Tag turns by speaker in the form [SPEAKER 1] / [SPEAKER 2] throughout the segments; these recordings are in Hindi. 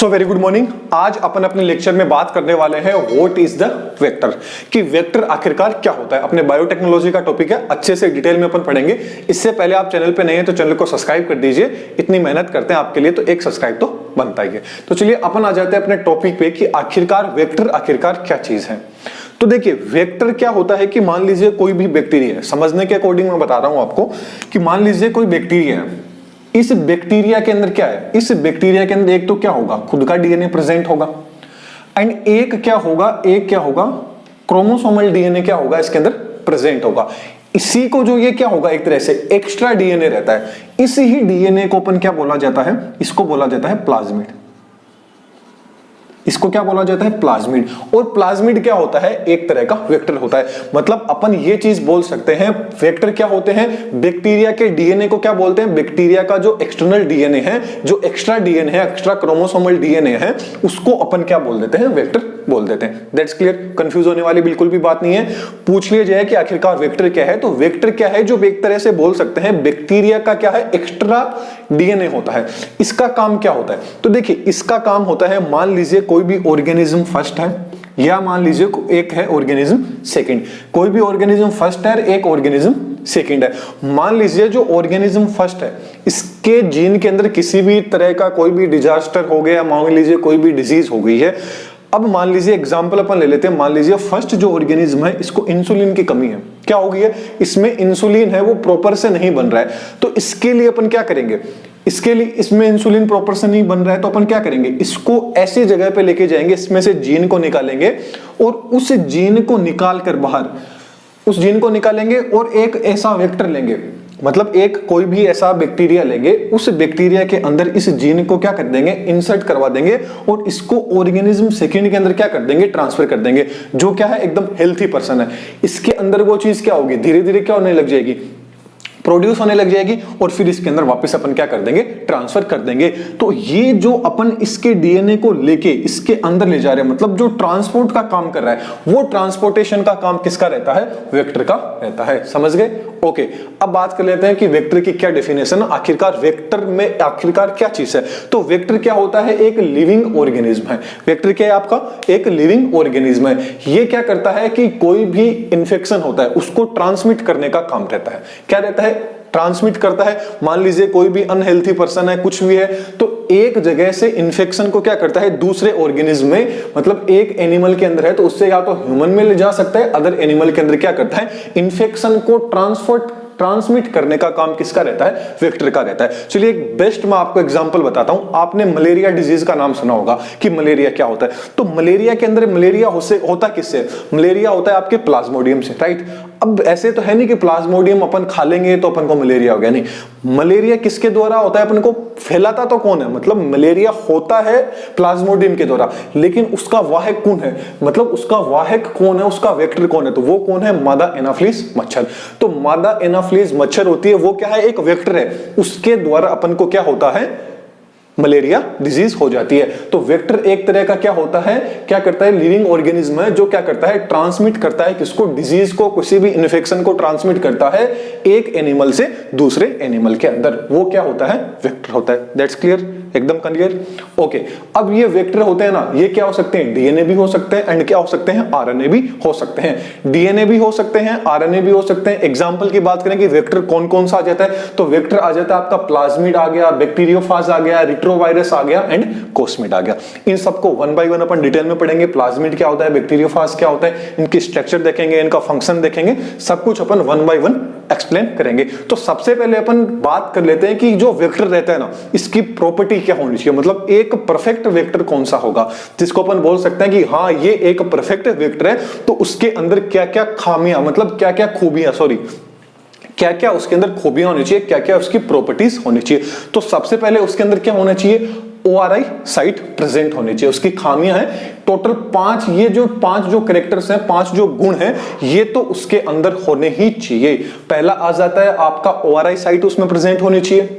[SPEAKER 1] So very good morning. आज अपन अपने लेक्चर में बात करने वाले हैं व्हाट इज द वेक्टर, कि वेक्टर आखिरकार क्या होता है। अपने बायोटेक्नोलॉजी का टॉपिक है, अच्छे से डिटेल में अपन पढ़ेंगे। इससे पहले आप चैनल पे नए हैं तो चैनल को सब्सक्राइब कर दीजिए, इतनी मेहनत करते हैं आपके लिए तो एक सब्सक्राइब तो बनता ही है। तो चलिए अपन आ जाते हैं अपने टॉपिक पे कि आखिरकार वेक्टर आखिरकार क्या चीज है। तो देखिए वेक्टर क्या होता है कि मान लीजिए कोई भी बैक्टीरिया है, समझने के अकॉर्डिंग मैं बता रहा हूं आपको कि मान लीजिए कोई बैक्टीरिया है। इस बैक्टीरिया के अंदर क्या है, इस बैक्टीरिया के अंदर एक तो क्या होगा, खुद का डीएनए प्रेजेंट होगा, एंड एक क्या होगा क्रोमोसोमल डीएनए क्या होगा इसके अंदर प्रेजेंट होगा। इसी को जो ये क्या होगा, एक तरह से एक्स्ट्रा डीएनए रहता है। इस ही डीएनए को अपन क्या बोला जाता है, इसको बोला जाता है प्लाज्मिड। इसको क्या बोला जाता है, प्लाज्मिड। और प्लाज्मिड क्या होता है, एक तरह का वेक्टर होता है। मतलब अपन ये चीज बोल सकते हैं वेक्टर क्या होते हैं, बैक्टीरिया के डीएनए को क्या बोलते हैं, बैक्टीरिया का जो एक्सटर्नल डीएनए है, जो एक्स्ट्रा डीएनए है, एक्स्ट्रा क्रोमोसोमल डीएनए है, उसको अपन क्या बोल देते हैं, वेक्टर बोल देते हैं। दैट्स क्लियर, कंफ्यूज होने वाली बिल्कुल भी बात नहीं है। पूछ लिया जाए कि आखिरकार वेक्टर क्या है, तो वेक्टर क्या है, जो एक तरह से बोल सकते हैं बैक्टीरिया का क्या है, एक्स्ट्रा डीएनए होता है। इसका काम क्या होता है, तो देखिए इसका काम होता है, मान लीजिए कोई भी ऑर्गेनिज्म फर्स्ट है या मान लीजिए एक है ऑर्गेनिज्म सेकंड। कोई भी ऑर्गेनिज्म फर्स्ट है, एक ऑर्गेनिज्म सेकंड है। मान लीजिए जो ऑर्गेनिज्म फर्स्ट है, इसके जीन के अंदर किसी भी तरह का कोई भी डिजास्टर हो गया, मान लीजिए कोई भी डिजीज हो गई है। अब मान लीजिए एग्जांपल अपन ले लेते हैं, मान लीजिए फर्स्ट जो ऑर्गेनिज्म है इसको इंसुलिन की कमी है। क्या हो गई है, इसमें इंसुलिन है वो प्रॉपर से नहीं बन रहा है। तो इसके लिए अपन क्या करेंगे, इसके लिए इसमें इंसुलिन प्रॉपर से नहीं बन रहा है तो अपन क्या करेंगे, इसको ऐसी जगह पे लेके जाएंगे, इसमें से जीन को निकालेंगे और उस जीन को निकाल कर बाहर, उस जीन को निकालेंगे और एक ऐसा वेक्टर लेंगे, मतलब एक कोई भी ऐसा बैक्टीरिया लेंगे, उस बैक्टीरिया के अंदर इस जीन को क्या कर देंगे, इंसर्ट करवा देंगे और इसको ऑर्गेनिज्म सेकंड के अंदर क्या कर देंगे, ट्रांसफर कर देंगे। जो क्या है एकदम हेल्थी पर्सन है, इसके अंदर वो चीज क्या होगी, धीरे धीरे क्या होने लग जाएगी, प्रोड्यूस होने लग जाएगी और फिर इसके अंदर वापस अपन क्या कर देंगे, ट्रांसफर कर देंगे। तो ये जो अपन इसके डीएनए को लेके इसके अंदर ले जा रहे हैं, मतलब जो ट्रांसपोर्ट का काम कर रहा है, वो ट्रांसपोर्टेशन का काम किसका रहता है, वेक्टर का रहता है। समझ गए, ओके। अब बात कर लेते हैं कि वेक्टर की क्या डेफिनेशन, आखिरकार वेक्टर में आखिरकार क्या चीज है। तो वेक्टर क्या होता है, एक लिविंग ऑर्गेनिज्म है। वेक्टर क्या है आपका, एक लिविंग ऑर्गेनिज्म है। ये क्या करता है कि कोई भी इंफेक्शन होता है उसको ट्रांसमिट करने का काम रहता है। क्या रहता है, ट्रांसमिट करता है। मान लीजिए कोई भी अनहेल्थी पर्सन है, कुछ भी है, तो एक जगह से इंफेक्शन को क्या करता है, दूसरे ऑर्गेनिज्म में, मतलब एक एनिमल के अंदर है तो उससे या तो ह्यूमन में ले जा सकता है, अदर एनिमल के अंदर क्या करता है, इंफेक्शन को ट्रांसमिट करने का काम किसका रहता है, वेक्टर का रहता है। चलिए एक बेस्ट मैं आपको एग्जांपल बताता हूं। आपने मलेरिया डिजीज का नाम सुना होगा कि मलेरिया क्या होता है। तो मलेरिया के अंदर मलेरिया होता किससे, मलेरिया होता है आपके प्लाज्मोडियम से, राइट। अब ऐसे तो है नहीं कि प्लाज्मोडियम अपन खा लेंगे तो अपन को मलेरिया हो गया, नहीं। मलेरिया किसके द्वारा होता है, अपन को फैलाता तो कौन है, मतलब मलेरिया होता है प्लाज्मोडियम के द्वारा, लेकिन उसका वाहक कौन है, मतलब उसका वाहक कौन है, उसका वेक्टर कौन है, तो वो कौन है, मादा एनाफिलिस मच्छर। तो मादा एनाफिलिस मच्छर होती है, वो क्या है, एक वेक्टर है, उसके द्वारा अपन को क्या होता है, मलेरिया डिजीज हो जाती है। तो वेक्टर एक तरह का क्या होता है, क्या करता है, लिविंग ऑर्गेनिज्म है जो क्या करता है, ट्रांसमिट करता है किसको, डिजीज को, किसी भी इन्फेक्शन को ट्रांसमिट करता है एक एनिमल से दूसरे एनिमल के अंदर। वो क्या होता है, वेक्टर होता है। दैट्स क्लियर, एकदम क्लियर, ओके। अब ये वेक्टर होते हैं ना, ये क्या हो सकते हैं, डीएनए भी हो सकते हैं एंड क्या हो सकते हैं, आरएनए भी हो सकते हैं। डीएनए भी हो सकते हैं, आरएनए भी हो सकते हैं। एग्जांपल की बात करें कि वेक्टर कौन कौन सा आ जाता है, तो वेक्टर आ जाता है आपका प्लाज्मिड आ गया, बैक्टीरियोफाज आ गया, रिट्रोवायरस आ गया एंड कोस्मिड आ गया। इन सबको one by one upon detail में पढ़ेंगे। प्लाज्मिड क्या होता है, बैक्टीरियोफाज क्या होता है, इनकी स्ट्रक्चर देखेंगे, इनका फंक्शन देखेंगे, सब कुछ अपन वन बाय वन एक्सप्लेन करेंगे। तो सबसे पहले अपन बात कर लेते हैं कि जो वेक्टर रहता है ना, इसकी प्रॉपर्टी क्या होनी चाहिए, मतलब एक परफेक्ट वेक्टर कौन सा होगा जिसको अपन बोल सकते हैं कि हाँ ये एक परफेक्ट वेक्टर है। तो उसके अंदर क्या क्या खामियां, मतलब क्या क्या खूबियां, क्या क्या उसके अंदर खूबियां होनी चाहिए, क्या क्या उसकी प्रॉपर्टीज होनी चाहिए। तो सबसे पहले उसके अंदर क्या होना चाहिए, ORI साइट प्रेजेंट होनी चाहिए। उसकी खामियां हैं टोटल 5, ये जो 5 जो कैरेक्टर्स हैं, 5 जो गुण हैं, ये तो उसके अंदर होने ही चाहिए। पहला आ जाता है आपका ORI साइट उसमें प्रेजेंट होनी चाहिए।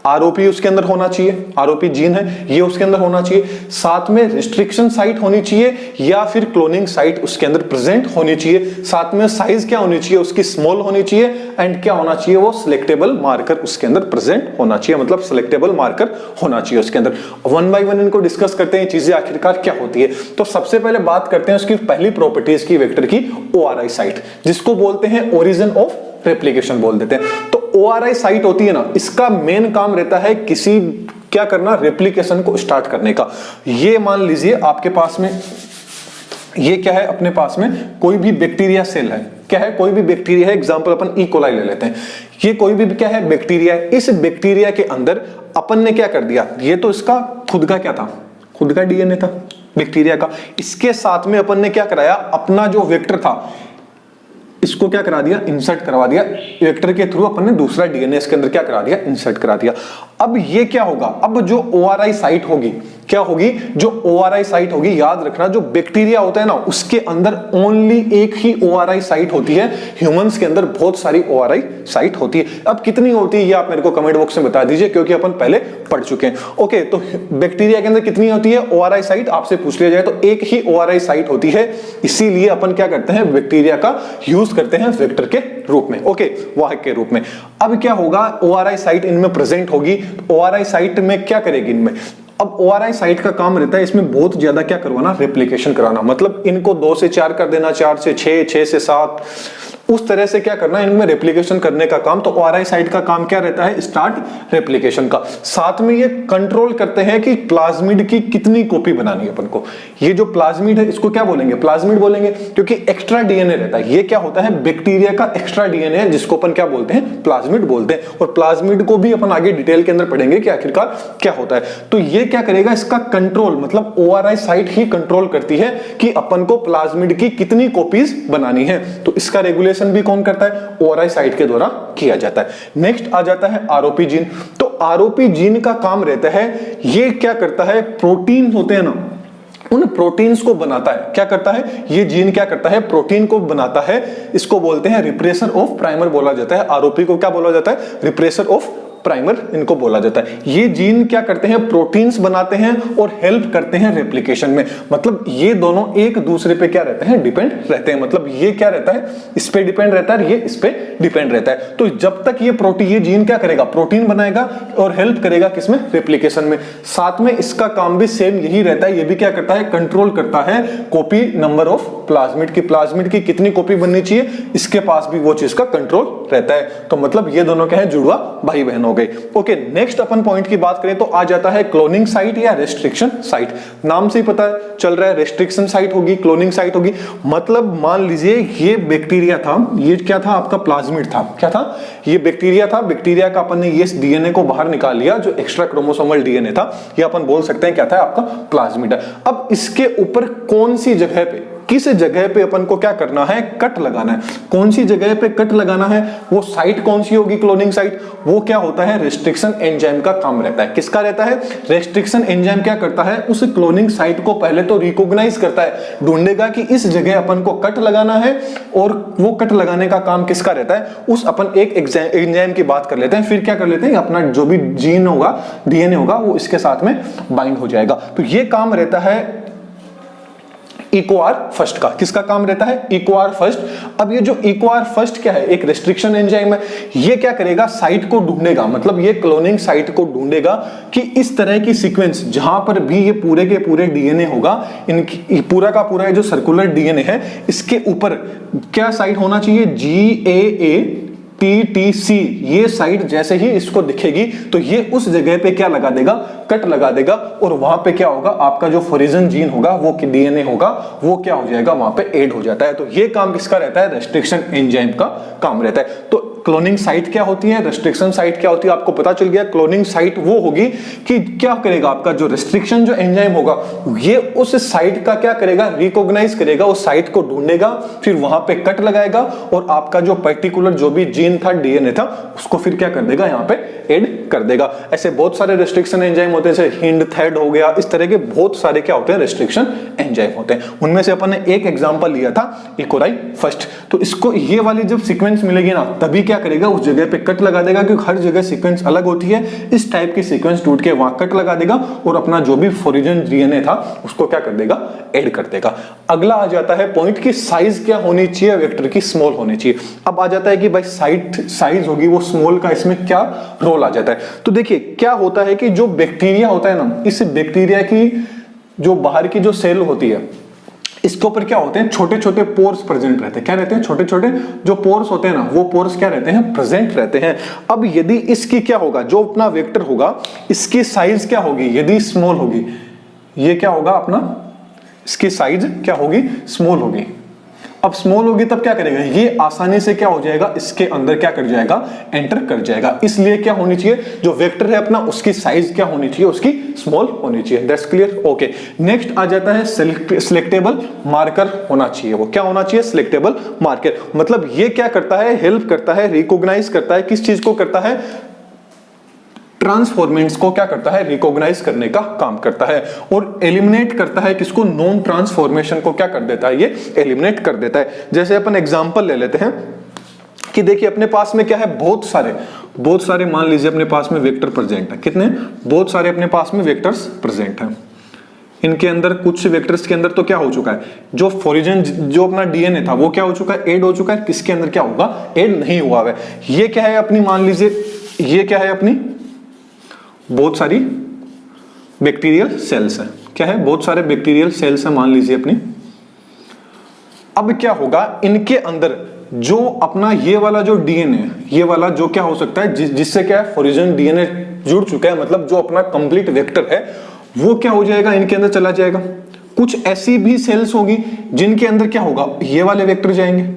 [SPEAKER 1] आरओपी उसके अंदर होना चाहिए, आरओपी जीन है ये उसके अंदर होना चाहिए, साथ में रिस्ट्रिक्शन साइट होनी चाहिए या फिर क्लोनिंग साइट उसके अंदर प्रेजेंट होनी चाहिए, साथ में साइज क्या होनी चाहिए उसकी स्मॉल होनी चाहिए, एंड क्या होना चाहिए वो सिलेक्टेबल मार्कर उसके अंदर प्रेजेंट होना चाहिए, मतलब सिलेक्टेबल मार्कर होना चाहिए उसके अंदर। वन बाय वन इनको डिस्कस करते हैं चीजें आखिरकार क्या होती है। तो सबसे पहले बात करते हैं उसकी पहली प्रॉपर्टीज की वेक्टर की, ओआरआई साइट, जिसको बोलते हैं ओरिजिन ऑफ रेप्लिकेशन बोल देते हैं। तो ओआरआई साइट होती है ना, इसका मेन काम रहता है किसी क्या करना, रेप्लिकेशन को स्टार्ट करने का। ये मान लीजिए आपके पास में ये क्या है, अपने पास में कोई भी बैक्टीरिया सेल है, क्या है कोई भी बैक्टीरिया है, एग्जांपल अपन ई कोलाई ले लेते हैं, ये कोई भी क्या है बैक्टीरिया है। इस बैक्टीरिया के अंदर अपन ने क्या कर दिया, ये तो इसका खुद का क्या था, खुद का डीएनए था बैक्टीरिया का, इसके साथ में अपन ने क्या कराया, अपना जो वेक्टर था इसको क्या करा दिया, इंसर्ट करवा दिया, वेक्टर के थ्रू अपन ने दूसरा डीएनए इसके अंदर क्या करा दिया, इंसर्ट करा दिया। अब ये क्या होगा, अब जो ओआरआई साइट होगी क्या होगी, जो ओआरआई साइट होगी, याद रखना जो बैक्टीरिया होता है ना उसके अंदर ओनली एक ही ओआरआई साइट होती है, ह्यूमंस के अंदर बहुत सारी ओआरआई साइट होती है। अब कितनी होती है ये आप मेरे को कमेंट बॉक्स में बता दीजिए, क्योंकि अपन पहले पढ़ चुके हैं। ओके, तो बैक्टीरिया के अंदर कितनी होती है ओआरआई साइट, आपसे पूछ लिया जाए तो एक ही ओआरआई साइट होती है, इसीलिए अपन क्या करते हैं बैक्टीरिया का यूज करते हैं वेक्टर के रूप में, ओके वाहक के रूप में। अब क्या होगा, ओआरआई साइट इनमें प्रेजेंट होगी, ओआरआई साइट में क्या करेगी इनमें, अब ओआरआई साइट का काम रहता है इसमें बहुत ज्यादा क्या करवाना, रेप्लिकेशन कराना, मतलब इनको 2 से 4 कर देना, 4 से 6, 6 से 7, उस तरह से क्या करना इनमें रेप्लिकेशन करने का काम। तो ओआरआई साइट का काम क्या रहता है, स्टार्ट रेप्लिकेशन का। साथ में ये कंट्रोल करते हैं कि प्लाज्मिड की कितनी कॉपी बनानी है अपन को। ये जो प्लाज्मिड है इसको क्या बोलेंगे, प्लाज्मिड बोलेंगे, क्योंकि एक्स्ट्रा डीएनए रहता है। ये क्या होता है, बैक्टीरिया का एक्स्ट्रा डीएनए है, जिसको अपन क्या बोलते हैं, प्लाज्मिड बोलते हैं। और प्लाज्मिड को भी अपन आगे डिटेल के अंदर पढ़ेंगे कि आखिरकार क्या होता है। तो ये क्या करेगा, इसका कंट्रोल, मतलब ओआरआई साइट ही कंट्रोल करती है कि अपन को प्लाज्मिड की कितनी कॉपीज बनानी है। तो इसका रेगुलेशन भी कौन करता है, ओआरआई साइट के द्वारा किया जाता है। नेक्स्ट आ जाता है आरओपी जीन। तो आरओपी जीन का काम रहता है, ये क्या करता है, प्रोटीन होते हैं ना, उन प्रोटीन्स को बनाता है। क्या करता है ये जीन, क्या करता है, प्रोटीन को बनाता है। इसको बोलते हैं रिप्रेसर ऑफ प्राइमर बोला जाता है। आरओपी को क्या बोला जाता है, रिप्रेसर ऑफ प्राइमर इनको बोला जाता है। ये जीन क्या करते हैं, प्रोटीन्स बनाते हैं और हेल्प करते हैं रेप्लिकेशन में। मतलब ये दोनों एक दूसरे पे क्या रहते हैं, डिपेंड रहते हैं। मतलब ये क्या रहता है, इस पे डिपेंड रहता है, ये इस पे डिपेंड रहता है। तो जब तक ये प्रोटीन, ये जीन क्या करेगा, प्रोटीन बनाएगा और हेल्प करेगा किसमें, रेप्लिकेशन में। साथ में इसका काम भी सेम यही रहता है, ये भी क्या करता है, कंट्रोल करता है कॉपी नंबर ऑफ प्लाज्मिड की, प्लाज्मिड की कितनी कॉपी बननी चाहिए, इसके पास भी वो चीज का कंट्रोल रहता है। तो मतलब ये दोनों क्या है, जुड़वा भाई बहन हो गए। ओके, नेक्स्ट अपन पॉइंट की बात करें तो आ जाता है क्लोनिंग साइट या रेस्ट्रिक्शन साइट। नाम से ही पता चल रहा है, रेस्ट्रिक्शन साइट होगी, क्लोनिंग साइट होगी। मतलब मान लीजिए ये बैक्टीरिया था, ये क्या था आपका, प्लाज्मिड था। क्या था, ये बैक्टीरिया था। बैक्टीरिया का अपन ने ये डीएनए को बाहर निकाल लिया, जो एक्स्ट्रा क्रोमोसोमल डीएनए था, ये अपन बोल सकते हैं क्या था, आपका प्लाज्मिड है। अब इसके ऊपर कौन सी जगह पे, किस जगह पे अपन को क्या करना है, कट लगाना है। कौन सी जगह पे कट लगाना है, वो साइट कौन सी होगी, क्लोनिंग साइट। वो क्या होता है, रेस्ट्रिक्शन एंजाइम का काम रहता है। किसका रहता है, रेस्ट्रिक्शन एंजाइम क्या करता है, उस क्लोनिंग साइट को पहले तो रिकॉग्नाइज करता है, ढूंढेगा कि इस जगह अपन को कट लगाना है, और वो कट लगाने का काम किसका रहता है, उस अपन एक एंजाइम की बात कर लेते हैं। फिर क्या कर लेते हैं, अपना जो भी जीन होगा, डीएनए होगा, वो इसके साथ में बाइंड हो जाएगा। तो ये काम रहता है इक्वार फर्स्ट का। किसका काम रहता है, इक्वार फर्स्ट। अब ये जो इक्वार फर्स्ट क्या है, एक रेस्ट्रिक्शन एंजाइम है। ये क्या करेगा, साइट को ढूंढेगा, मतलब ये क्लोनिंग साइट को ढूंढेगा कि इस तरह की सीक्वेंस जहां पर भी ये पूरे के पूरे डीएनए होगा, इनकी पूरा का पूरा जो सर्कुलर डीएनए है, इसके ऊपर क्या साइट होना चाहिए, GAA TTC। ये साइट जैसे ही इसको दिखेगी तो ये उस जगह पे क्या लगा देगा, कट लगा देगा, और वहां पे क्या होगा, आपका जो फोरिजन जीन होगा, वो डीएनए होगा, वो क्या हो जाएगा, वहां पे ऐड हो जाता है। तो ये काम किसका रहता है, रेस्ट्रिक्शन एंजाइम का काम रहता है। तो क्लोनिंग साइट क्या होती है, रेस्ट्रिक्शन साइट क्या होती है, आपको पता चल गया। क्लोनिंग साइट वो होगी कि क्या करेगा, आपका जो रेस्ट्रिक्शन जो एंजाइम होगा, ये उस साइट का क्या करेगा, रिकॉग्नाइज करेगा, उस साइट को ढूंढेगा, फिर वहां पे कट लगाएगा, और आपका जो पर्टिकुलर जो भी जीन था, डीएनए था, उसको फिर क्या कर देगा, यहाँ पे ऐड कर देगा। ऐसे बहुत सारे रेस्ट्रिक्शन एंजाइम होते हैं, जैसे हिंड थ्रेड हो गया, इस तरह के बहुत सारे क्या होते हैं, रेस्ट्रिक्शन एंजाइम होते हैं। उनमें से अपन ने एक एग्जांपल लिया था, इकोराई फर्स्ट। तो इसको ये वाली जब सीक्वेंस मिलेगी ना, तभी क्या करेगा, उस जगह पे कट लगा देगा, क्योंकि हर जगह सीक्वेंस अलग होती है। इस टाइप की सीक्वेंस टूट के वहां कट लगा देगा और अपना जो भी ओरिजिन डीएनए था उसको क्या कर देगा, ऐड कर देगा। अगला आ जाता है पॉइंट की साइज क्या होनी चाहिए, वेक्टर की स्मॉल होनी चाहिए। अब आ जाता है कि भाई साइज होगी वो स्मॉल का, इसमें क्या रोल आ जाता है। तो देखिए क्या होता है कि जो बैक्टीरिया होता है ना, इस बैक्टीरिया की जो बाहर की जो सेल होती है, इसके ऊपर क्या होते हैं, छोटे छोटे पोर्स प्रेजेंट रहते हैं। क्या रहते हैं, छोटे छोटे जो पोर्स होते हैं ना, वो पोर्स क्या रहते हैं, प्रेजेंट रहते हैं। अब यदि इसकी क्या होगा, जो अपना वेक्टर होगा, इसकी साइज क्या होगी, यदि स्मॉल होगी, ये क्या होगा अपना, इसकी साइज क्या होगी, स्मॉल होगी। अब स्मॉल होगी तब क्या करेगा, ये आसानी से क्या हो जाएगा, इसके अंदर क्या कर जाएगा, एंटर कर जाएगा। इसलिए क्या होनी चाहिए, जो वेक्टर है अपना, उसकी साइज क्या होनी चाहिए, उसकी स्मॉल होनी चाहिए। That's clear, okay. नेक्स्ट आ जाता है सिलेक्टेबल मार्कर होना चाहिए। वो क्या होना चाहिए, सिलेक्टेबल मार्कर। मतलब ये क्या करता है, हेल्प करता है, रिकॉग्नाइज करता है, किस चीज को करता है, ट्रांसफॉर्मेंट्स को क्या करता है, रिकॉग्नाइज करने का काम करता है। और एलिमिनेट करता है किसको, नॉन ट्रांसफॉर्मेशन को क्या कर देता है, ये एलिमिनेट कर देता है। जैसे अपन एग्जांपल ले लेते हैं कि देखिए अपने पास में क्या है, बहुत सारे मान लीजिए अपने पास में वेक्टर प्रेजेंट है। कितने, बहुत सारे अपने पास में वेक्टर्स प्रेजेंट हैं। इनके अंदर कुछ वेक्टर्स के अंदर तो क्या हो चुका है, जो ओरिजिन जो अपना डीएनए था वो क्या हो चुका है, ऐड हो चुका है। किसके अंदर क्या होगा, ऐड नहीं हुआ है। ये क्या है अपनी, मान लीजिए ये क्या है अपनी, बहुत सारी बैक्टीरियल सेल्स हैं। क्या है, बहुत सारे बैक्टीरियल सेल्स हैं मान लीजिए अपनी। अब क्या होगा, इनके अंदर जो अपना ये वाला जो डीएनए, ये वाला जो क्या हो सकता है, जिससे क्या है ओरिजिन डीएनए जुड़ चुका है, मतलब जो अपना कंप्लीट वेक्टर है वो क्या हो जाएगा, इनके अंदर चला जाएगा। कुछ ऐसी भी सेल्स होगी जिनके अंदर क्या होगा, ये वाले वेक्टर जाएंगे,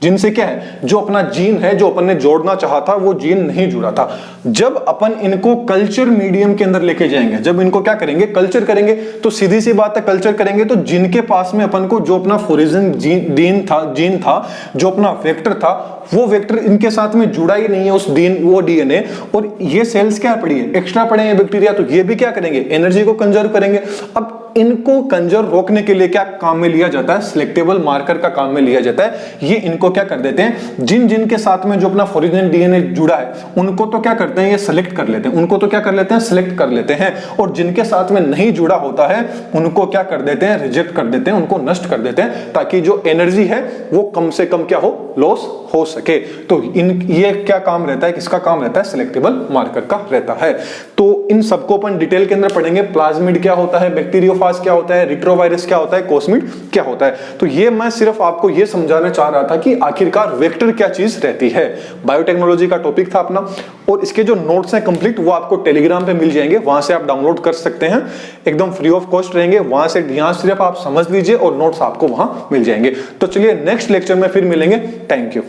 [SPEAKER 1] जिनसे क्या है, जो अपना जीन है, जो अपन ने जोड़ना चाहा था वो जीन नहीं जुड़ा था। जब अपन इनको कल्चर मीडियम के अंदर लेके जाएंगे, जब इनको क्या करेंगे, कल्चर करेंगे, तो सीधी सी बात है, कल्चर करेंगे तो जिनके पास में अपन को जो अपना ओरिजिन जीन था, जो अपना वेक्टर था, वो वेक्टर इनके साथ में जुड़ा ही नहीं है, उस वो डीएनए। और ये सेल्स क्या पड़ी है, एक्स्ट्रा पड़े हैं बैक्टीरिया, तो ये भी क्या करेंगे, एनर्जी को कंजर्व करेंगे। अब इनको कंजर्व रोकने के लिए क्या काम में लिया जाता है, सिलेक्टेबल मार्कर का काम में लिया जाता है। ये इनको क्या कर देते हैं, जिन के साथ में जो अपना ओरिजिनल डीएनए जुड़ा है उनको तो क्या करते हैं, ये सेलेक्ट कर लेते हैं, उनको तो क्या कर लेते हैं, सिलेक्ट कर लेते हैं। और जिनके साथ में नहीं जुड़ा होता है उनको क्या कर देते हैं, रिजेक्ट कर देते हैं, उनको नष्ट कर देते हैं, ताकि जो एनर्जी है वो कम से कम क्या हो, लॉस हो सके। तो ये क्या काम रहता है, किसका काम रहता है, सिलेक्टेबल मार्कर का रहता है। तो इन सबको अपन डिटेल के अंदर पढ़ेंगे। प्लाज्मिड क्या होता है, बैक्टीरियोफाज क्या होता है, रिट्रोवायरस क्या होता है, कोस्मिड क्या होता है। तो ये मैं सिर्फ आपको ये समझाना चाह रहा था कि आखिरकार वेक्टर क्या चीज रहती है। बायोटेक्नोलॉजी का टॉपिक था अपना, और इसके जो नोट्स हैं कंप्लीट वो आपको टेलीग्राम पे मिल जाएंगे, वहां से आप डाउनलोड कर सकते हैं, एकदम फ्री ऑफ कॉस्ट रहेंगे। वहां से यहाँ सिर्फ आप समझ लीजिए और नोट्स आपको वहां मिल जाएंगे। तो चलिए नेक्स्ट लेक्चर में फिर मिलेंगे। Thank you.